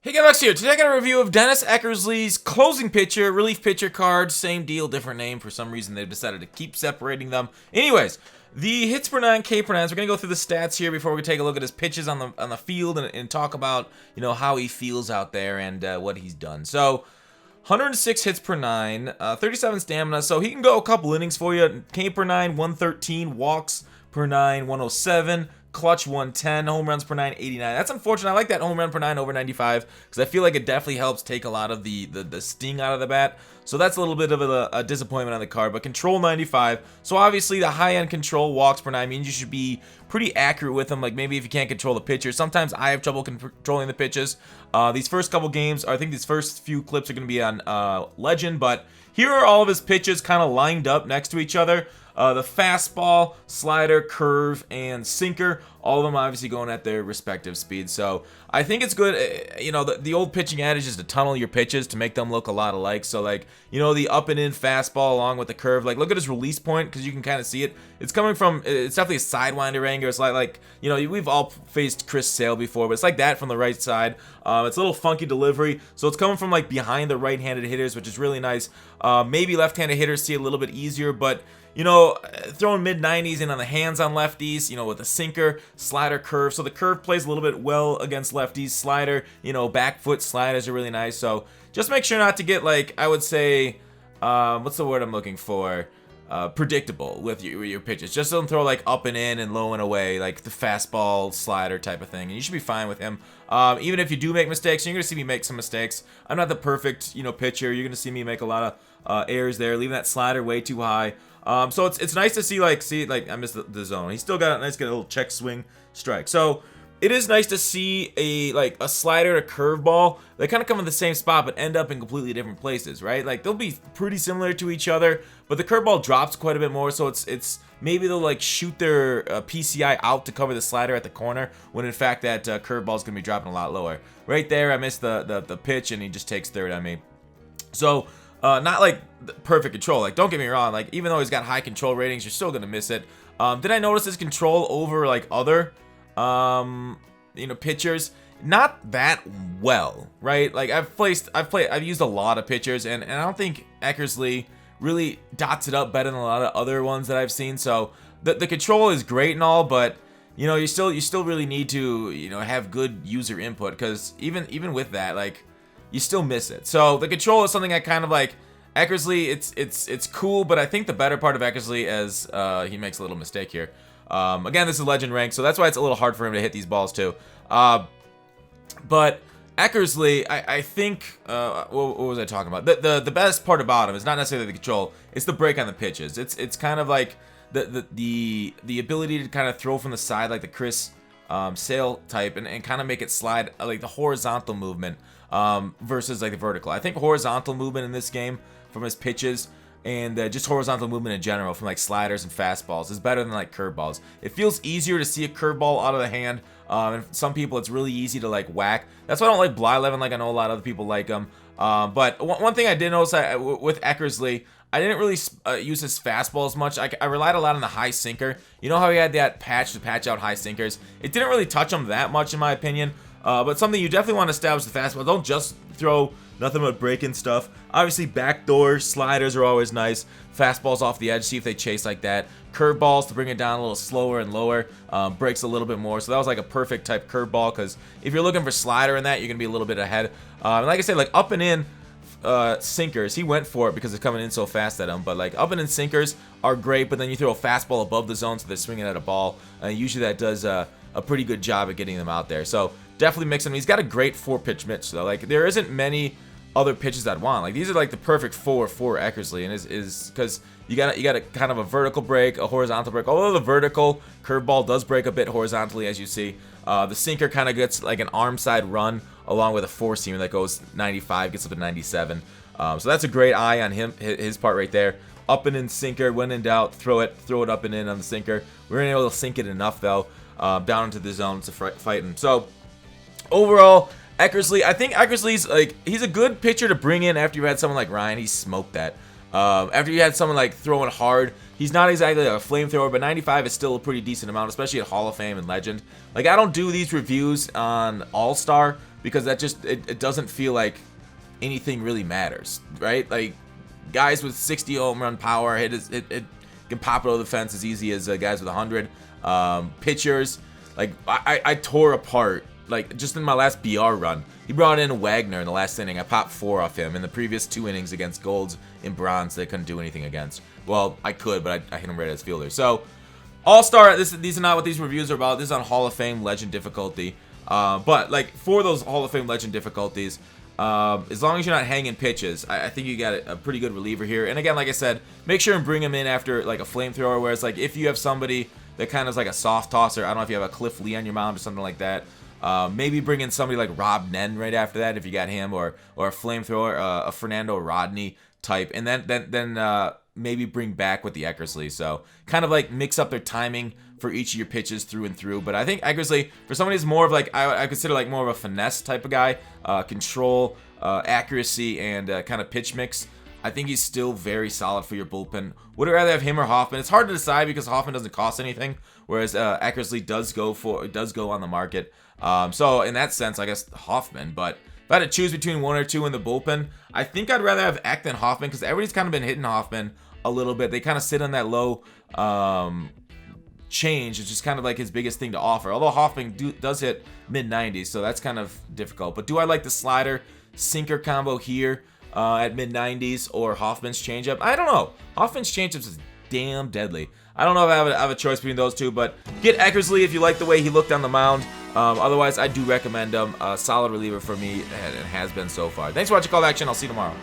Hey guys, here. Today I got a review of Dennis Eckersley's closing pitcher, relief pitcher card. Same deal, different name. For some reason, they've decided to keep separating them. Anyways, the hits per nine, K per nines. We're gonna go through the stats here before we take a look at his pitches on the field and talk about how he feels out there and what he's done. So, 106 hits per nine, 37 stamina. So he can go a couple innings for you. K per nine, 113. Walks per nine, 107. Clutch 110, home runs per nine 89. That's unfortunate. I like that home run per nine over 95 because I feel like it definitely helps take a lot of the sting out of the bat. So that's a little bit of a disappointment on the card. But control 95. So obviously the high end control, walks per nine, means you should be pretty accurate with them. Like maybe if you can't control the pitcher. Sometimes I have trouble controlling the pitches. These first couple games, I think these first few clips are going to be on Legend. But here are all of his pitches kind of lined up next to each other. The fastball, slider, curve, and sinker, all of them obviously going at their respective speeds. So I think it's good. The old pitching adage is to tunnel your pitches to make them look a lot alike. So like, the up and in fastball along with the curve. Like look at his release point because you can kind of see it. It's coming from, it's definitely a sidewinder angle. It's like we've all faced Chris Sale before, but it's like that from the right side. It's a little funky delivery. So it's coming from like behind the right-handed hitters, which is really nice. Maybe left-handed hitters see it a little bit easier, but throwing mid-90s in on the hands on lefties, with a sinker, slider, curve. So the curve plays a little bit well against lefties. Slider, back foot sliders are really nice. So just make sure not to get, like, I would say, what's the word I'm looking for? Predictable with your pitches. Just don't throw like up and in and low and away, like the fastball slider type of thing. And you should be fine with him. Even if you do make mistakes, you're going to see me make some mistakes. I'm not the perfect, pitcher. You're going to see me make a lot of errors there, leaving that slider way too high. So it's nice to see I missed the zone. He's still got a nice little check swing strike. So it is nice to see a slider and a curveball. They kind of come in the same spot but end up in completely different places, right? Like they'll be pretty similar to each other, but the curveball drops quite a bit more. So it's maybe they'll like shoot their PCI out to cover the slider at the corner when in fact that curveball is gonna be dropping a lot lower. Right there, I missed the pitch and he just takes third on me. So. Not like perfect control. Like, don't get me wrong. Like, even though he's got high control ratings, you're still gonna miss it. Did I notice his control over like other, pitchers? Not that well, right? Like, I've used a lot of pitchers, and I don't think Eckersley really dots it up better than a lot of other ones that I've seen. So the control is great and all, but you still really need to have good user input because even with that, like. You still miss it. So the control is something I kind of like. Eckersley, it's cool, but I think the better part of Eckersley is he makes a little mistake here. Again, this is legend rank, so that's why it's a little hard for him to hit these balls too. But Eckersley, I think what was I talking about? The best part about him is not necessarily the control; it's the break on the pitches. It's kind of like the ability to kind of throw from the side like the Chris Sale type and kind of make it slide like the horizontal movement. Versus like the vertical. I think horizontal movement in this game from his pitches and just horizontal movement in general from like sliders and fastballs is better than like curveballs. It feels easier to see a curveball out of the hand. And some people it's really easy to like whack. That's why I don't like Blyleven. Like I know a lot of other people like him. But one thing I did notice with Eckersley, I didn't really use his fastball as much. I relied a lot on the high sinker. You know how he had that patch to patch out high sinkers? It didn't really touch him that much in my opinion. But something you definitely want to establish the fastball. Don't just throw nothing but breaking stuff. Obviously, backdoor sliders are always nice. Fastballs off the edge, see if they chase like that. Curveballs to bring it down a little slower and lower. Breaks a little bit more. So that was like a perfect type curveball because if you're looking for slider in that, you're going to be a little bit ahead. And like I said, like up and in sinkers, he went for it because it's coming in so fast at him. But like up and in sinkers are great, but then you throw a fastball above the zone so they're swinging at a ball. Usually that does a pretty good job at getting them out there. So definitely mix him. He's got a great 4-pitch mitch though. Like there isn't many other pitches I'd want. Like these are like the perfect 4 for Eckersley, and is because you got a kind of a vertical break, a horizontal break. Although the vertical curveball does break a bit horizontally, as you see, the sinker kind of gets like an arm side run along with a 4-seamer that goes 95, gets up to 97. So that's a great eye on his part right there. Up and in sinker, when in doubt, throw it up and in on the sinker. We weren't able to sink it enough though, down into the zone to fighting. So. Overall, Eckersley, I think Eckersley's like he's a good pitcher to bring in after you had someone like Ryan. He smoked that. After you had someone like throwing hard, he's not exactly a flamethrower, but 95 is still a pretty decent amount, especially at Hall of Fame and Legend. Like I don't do these reviews on All-Star because that just it doesn't feel like anything really matters, right? Like guys with 60 home run power it can pop it over the fence as easy as guys with 100. Pitchers, like I tore apart, like just in my last BR run, he brought in Wagner in the last inning. I popped 4 off him. In the previous 2 innings against Golds and Bronze, they couldn't do anything against. Well, I could, but I hit him right as fielder. So All-Star, these are not what these reviews are about. This is on Hall of Fame Legend difficulty. But like for those Hall of Fame Legend difficulties, as long as you're not hanging pitches, I think you got a pretty good reliever here. And again, like I said, make sure and bring him in after like a flamethrower, whereas like if you have somebody that kind of is like a soft tosser, I don't know if you have a Cliff Lee on your mound or something like that, maybe bring in somebody like Rob Nen right after that if you got him, or a flamethrower, a Fernando Rodney type, and then maybe bring back with the Eckersley. So kind of like mix up their timing for each of your pitches through and through. But I think Eckersley, for somebody who's more of like, I consider like more of a finesse type of guy, control, accuracy, and kind of pitch mix, I think he's still very solid for your bullpen. Would I rather have him or Hoffman? It's hard to decide because Hoffman doesn't cost anything, whereas Eckersley does go on the market. So in that sense, I guess Hoffman. But if I had to choose between 1 or 2 in the bullpen, I think I'd rather have Eck than Hoffman, because everybody's kind of been hitting Hoffman a little bit. They kind of sit on that low change. It's just kind of like his biggest thing to offer. Although Hoffman does hit mid-90s, so that's kind of difficult. But do I like the slider sinker combo here at mid-90s or Hoffman's changeup? I don't know. Hoffman's changeup is damn deadly. I don't know if I have a choice between those two, but get Eckersley if you like the way he looked on the mound. Otherwise, I do recommend him. A solid reliever for me, and it has been so far. Thanks for watching Call to Action. I'll see you tomorrow.